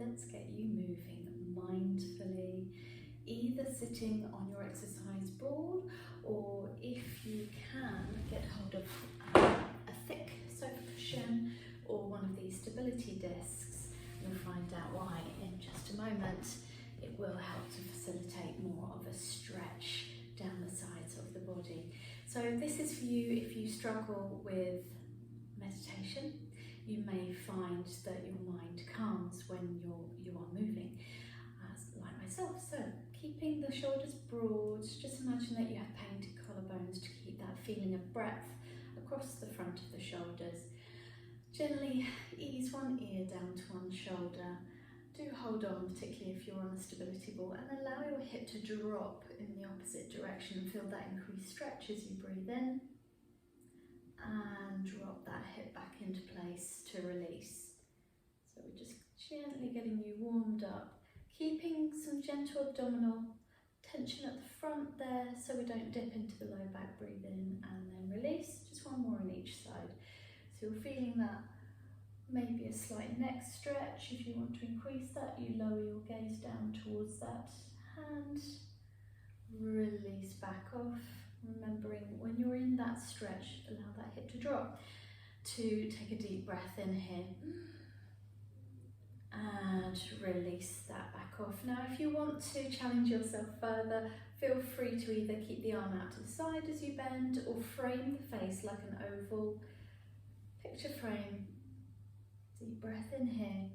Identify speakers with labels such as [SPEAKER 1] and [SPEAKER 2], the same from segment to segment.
[SPEAKER 1] let's get you moving mindfully, either sitting on your exercise board, or if you can, get hold of a thick sofa cushion or one of these stability discs. You'll find out why in just a moment. It will help to facilitate more of a stretch down the sides of the body. So this is for you if you struggle with meditation. You may find that your mind calms when you are moving, like myself. So keeping the shoulders broad, just imagine that you have painted collarbones to keep that feeling of breadth across the front of the shoulders. Gently ease one ear down to one shoulder. Do hold on, particularly if you're on a stability ball, and allow your hip to drop in the opposite direction and feel that increased stretch as you breathe in. And drop that hip back into place to release. So we're just gently getting you warmed up, keeping some gentle abdominal tension at the front there so we don't dip into the low back. Breathe in and then release, just one more on each side. So you're feeling that, maybe a slight neck stretch. If you want to increase that, you lower your gaze down towards that hand, release back off. Remembering when you're in that stretch, allow that hip to drop. To take a deep breath in here and release that back off. Now if you want to challenge yourself further, feel free to either keep the arm out to the side as you bend or frame the face like an oval. Picture frame. Deep breath in here.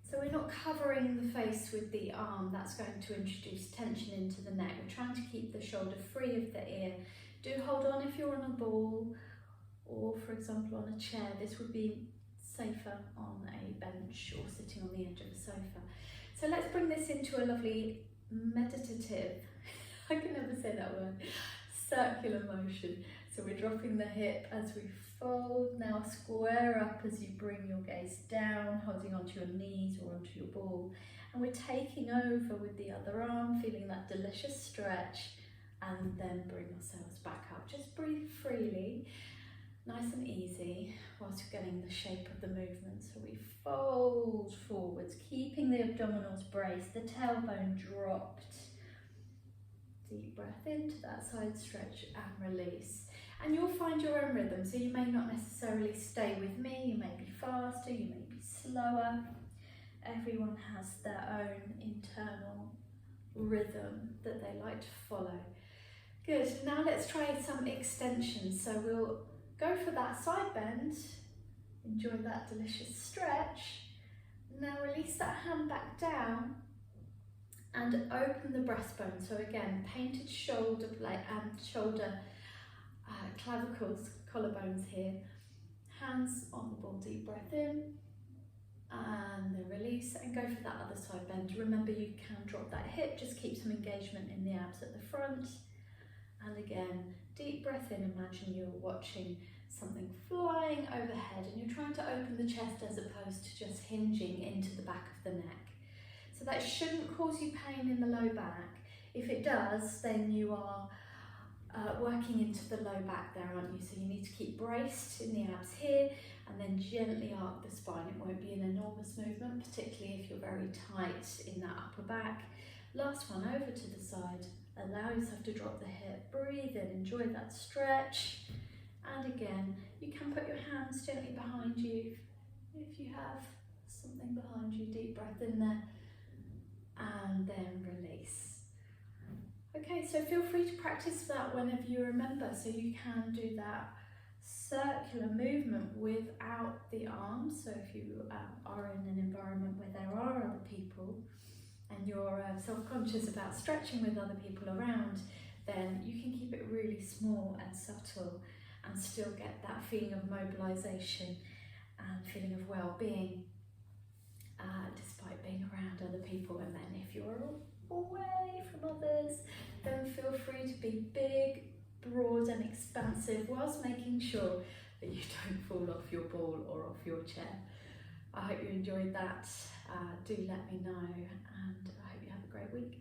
[SPEAKER 1] So we're not covering the face with the arm, that's going to introduce tension into the neck. We're trying to keep the shoulder free of the ear. Do hold on if you're on a ball or, for example, on a chair. This would be safer on a bench or sitting on the edge of a sofa. So let's bring this into a lovely meditative, I can never say that word, circular motion. So we're dropping the hip as we fold. Now square up as you bring your gaze down, holding onto your knees or onto your ball. And we're taking over with the other arm, feeling that delicious stretch, and then bring ourselves back up. Just breathe freely, nice and easy, whilst you're getting the shape of the movement. So we fold forwards, keeping the abdominals braced, the tailbone dropped. Deep breath into that side stretch and release. And you'll find your own rhythm, so you may not necessarily stay with me, you may be faster, you may be slower. Everyone has their own internal rhythm that they like to follow. Good, now let's try some extensions. So we'll go for that side bend, enjoy that delicious stretch. Now release that hand back down and open the breastbone. So again, painted shoulder blade and shoulder clavicles, collarbones here. Hands on the ball, deep breath in and then release, and go for that other side bend. Remember, you can drop that hip, just keep some engagement in the abs at the front. And again, deep breath in, imagine you're watching something flying overhead and you're trying to open the chest as opposed to just hinging into the back of the neck. So that shouldn't cause you pain in the low back. If it does, then you are working into the low back there, aren't you? So you need to keep braced in the abs here and then gently arc the spine. It won't be an enormous movement, particularly if you're very tight in that upper back. Last one, over to the side. Allow yourself to drop the hip, breathe in, enjoy that stretch. And again, you can put your hands gently behind you if you have something behind you. Deep breath in there and then release. Okay, so feel free to practice that whenever you remember. So you can do that circular movement without the arms. So if you are in an environment where there are other people and you're self-conscious about stretching with other people around, then you can keep it really small and subtle and still get that feeling of mobilization and feeling of well-being despite being around other people. And then if you're away from others, then feel free to be big, broad and expansive whilst making sure that you don't fall off your ball or off your chair. I hope you enjoyed that. Do let me know, and I hope you have a great week.